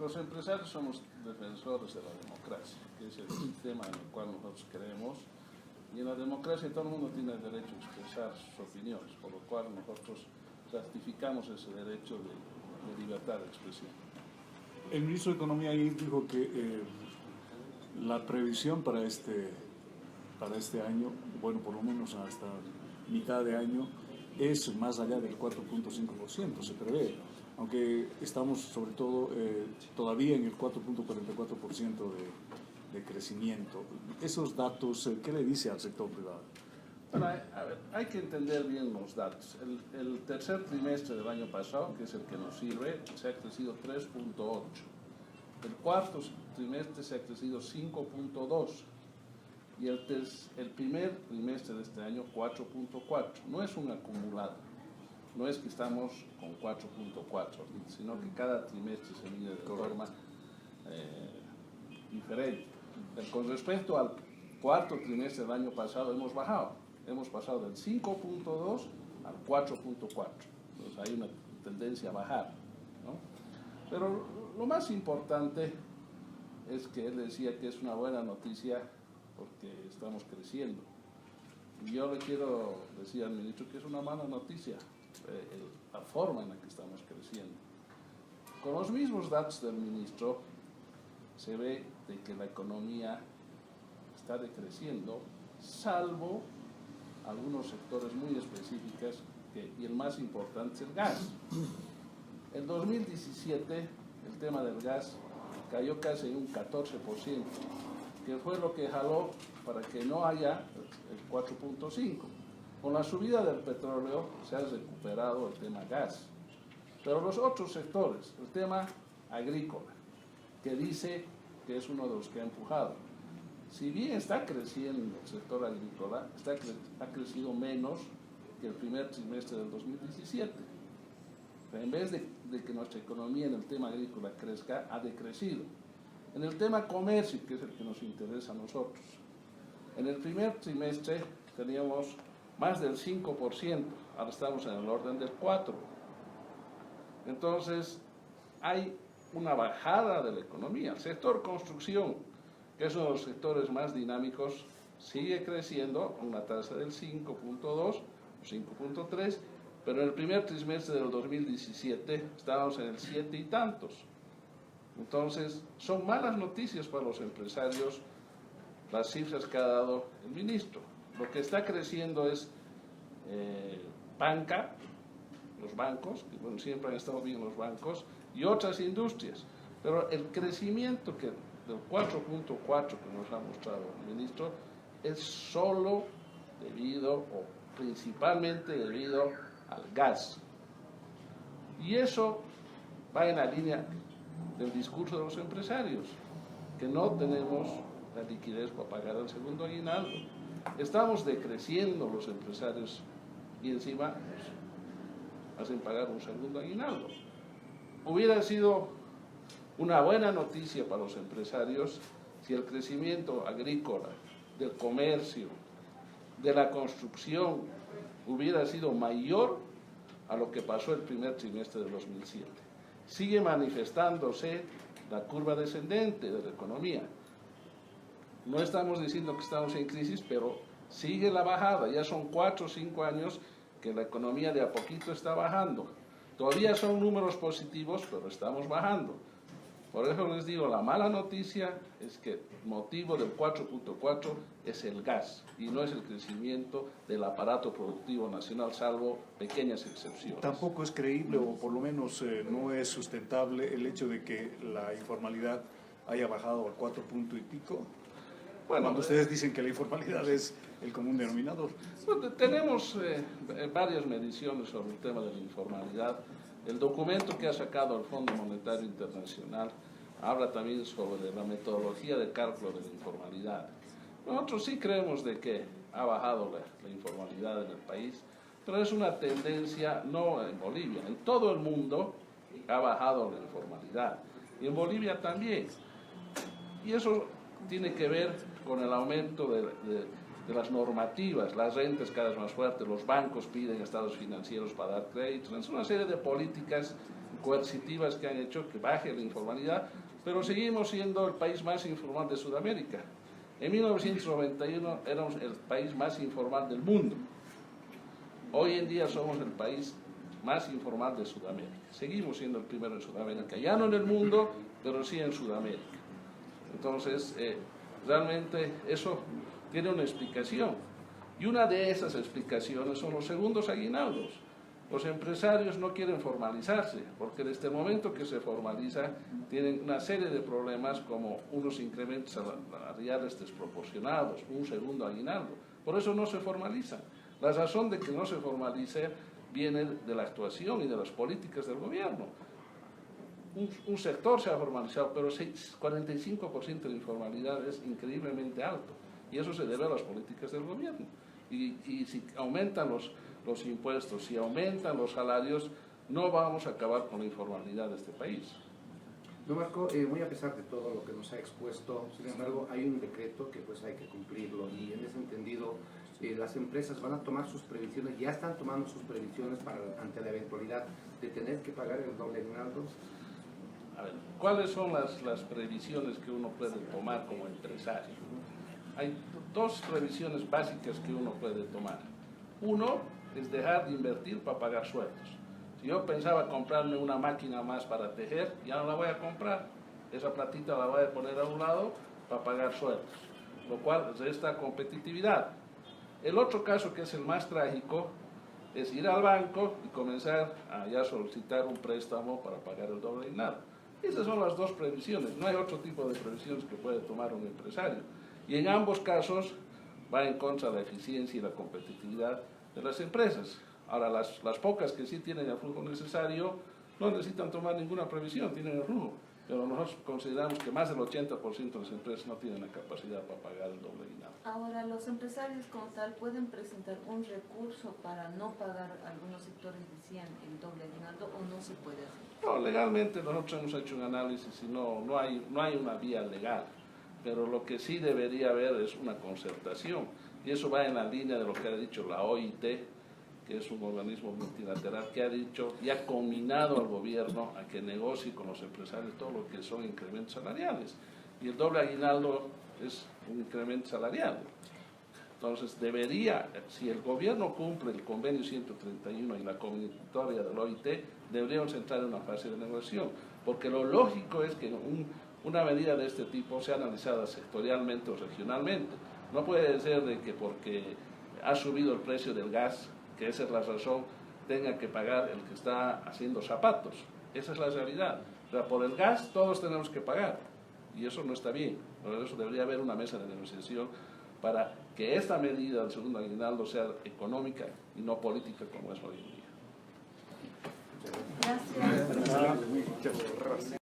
Los empresarios somos defensores de la democracia, que es el sistema en el cual nosotros creemos, y en la democracia todo el mundo tiene el derecho a expresar sus opiniones, por lo cual nosotros ratificamos ese derecho de libertad de expresión. El ministro de Economía ahí dijo que la previsión para este año, bueno, por lo menos hasta mitad de año, es más allá del 4.5%, se prevé, aunque estamos sobre todo todavía en el 4.44% de crecimiento. Esos datos, ¿qué le dice al sector privado? Bueno, a ver, hay que entender bien los datos. El tercer trimestre del año pasado, que es el que nos sirve, se ha crecido 3.8. El cuarto trimestre se ha crecido 5.2. Y el primer trimestre de este año 4.4. No es un acumulado, no es que estamos con 4.4, sino que cada trimestre se mide de forma diferente. Con respecto al cuarto trimestre del año pasado hemos pasado del 5.2 al 4.4. Entonces hay una tendencia a bajar, ¿no? Pero lo más importante es que él decía que es una buena noticia porque estamos creciendo. Y yo le quiero decir al ministro que es una mala noticia la forma en la que estamos creciendo. Con los mismos datos del ministro se ve de que la economía está decreciendo, salvo algunos sectores muy específicos y el más importante es el gas. En 2017 el tema del gas cayó casi un 14%, que fue lo que jaló para que no haya el 4.5. Con la subida del petróleo se ha recuperado el tema gas. Pero los otros sectores, el tema agrícola, que dice que es uno de los que ha empujado. Si bien está creciendo el sector agrícola, ha crecido menos que el primer trimestre del 2017. Pero en vez de que nuestra economía en el tema agrícola crezca, ha decrecido. En el tema comercio, que es el que nos interesa a nosotros, en el primer trimestre teníamos más del 5%, ahora estamos en el orden del 4%. Entonces, hay una bajada de la economía. El sector construcción, que es uno de los sectores más dinámicos, sigue creciendo a una tasa del 5.2 o 5.3, pero en el primer trimestre del 2017 estábamos en el 7 y tantos. Entonces, son malas noticias para los empresarios las cifras que ha dado el ministro. Lo que está creciendo es banca, los bancos, que bueno, siempre han estado bien los bancos, y otras industrias. Pero el crecimiento del 4.4 que nos ha mostrado el ministro es solo debido, o principalmente debido al gas. Y eso va en la línea del discurso de los empresarios, que no tenemos la liquidez para pagar el segundo aguinaldo. Estamos decreciendo los empresarios y encima nos hacen pagar un segundo aguinaldo. Hubiera sido una buena noticia para los empresarios si el crecimiento agrícola, del comercio, de la construcción hubiera sido mayor a lo que pasó el primer trimestre de 2007. Sigue manifestándose la curva descendente de la economía. No estamos diciendo que estamos en crisis, pero sigue la bajada. Ya son 4 o 5 años que la economía de a poquito está bajando. Todavía son números positivos, pero estamos bajando. Por eso les digo, la mala noticia es que el motivo del 4.4 es el gas y no es el crecimiento del aparato productivo nacional, salvo pequeñas excepciones. Tampoco es creíble, o por lo menos no es sustentable, el hecho de que la informalidad haya bajado al 4 punto y pico. Bueno, cuando ustedes dicen que la informalidad es el común denominador. Tenemos varias mediciones sobre el tema de la informalidad. El documento que ha sacado el Fondo Monetario Internacional habla también sobre la metodología de cálculo de la informalidad. Nosotros sí creemos de que ha bajado la informalidad en el país, pero es una tendencia no en Bolivia, en todo el mundo ha bajado la informalidad y en Bolivia también. Y eso tiene que ver con el aumento de las normativas, las rentas cada vez más fuertes, los bancos piden estados financieros para dar créditos, es una serie de políticas coercitivas que han hecho que baje la informalidad, pero seguimos siendo el país más informal de Sudamérica. En 1991 éramos el país más informal del mundo. Hoy en día somos el país más informal de Sudamérica. Seguimos siendo el primero en Sudamérica, ya no en el mundo, pero sí en Sudamérica. Entonces, realmente eso tiene una explicación. Y una de esas explicaciones son los segundos aguinaldos. Los empresarios no quieren formalizarse, porque desde el momento que se formaliza, tienen una serie de problemas como unos incrementos salariales desproporcionados, un segundo aguinaldo. Por eso no se formalizan. La razón de que no se formalice viene de la actuación y de las políticas del gobierno. Un sector se ha formalizado, pero 45% de informalidad es increíblemente alto. Y eso se debe a las políticas del gobierno. Y si aumentan los impuestos, si aumentan los salarios, no vamos a acabar con la informalidad de este país. No, Marco, muy a pesar de todo lo que nos ha expuesto, sin embargo, hay un decreto que pues hay que cumplirlo, y en ese entendido las empresas van a tomar sus previsiones, ya están tomando sus previsiones ante la eventualidad de tener que pagar el doble aguinaldo. A ver, ¿cuáles son las previsiones que uno puede tomar como empresario? Hay dos previsiones básicas que uno puede tomar. Uno es dejar de invertir para pagar sueldos. Si yo pensaba comprarme una máquina más para tejer, ya no la voy a comprar. Esa platita la voy a poner a un lado para pagar sueldos, lo cual resta competitividad. El otro caso, que es el más trágico, es ir al banco y comenzar a ya solicitar un préstamo para pagar el doble aguinaldo. Esas son las dos previsiones. No hay otro tipo de previsiones que puede tomar un empresario. Y en ambos casos va en contra de la eficiencia y la competitividad de las empresas. Ahora, las pocas que sí tienen el flujo necesario no necesitan tomar ninguna previsión, tienen el flujo. Pero nosotros consideramos que más del 80% de las empresas no tienen la capacidad para pagar el doble aguinaldo. Ahora, los empresarios como tal pueden presentar un recurso para no pagar, algunos sectores decían, el doble aguinaldo, o no se puede hacer. No, legalmente nosotros hemos hecho un análisis y no hay una vía legal. Pero lo que sí debería haber es una concertación, y eso va en la línea de lo que ha dicho la OIT, que es un organismo multilateral que ha dicho y ha combinado al gobierno a que negocie con los empresarios todo lo que son incrementos salariales. Y el doble aguinaldo es un incremento salarial. Entonces debería, si el gobierno cumple el convenio 131 y la convocatoria del OIT, deberíamos entrar en una fase de negociación, porque lo lógico es que una medida de este tipo sea analizada sectorialmente o regionalmente. No puede ser de que porque ha subido el precio del gas, que esa es la razón, tenga que pagar el que está haciendo zapatos. Esa es la realidad. O sea, por el gas todos tenemos que pagar, y eso no está bien. Por eso debería haber una mesa de negociación para que esta medida del segundo aguinaldo sea económica y no política como es hoy en día.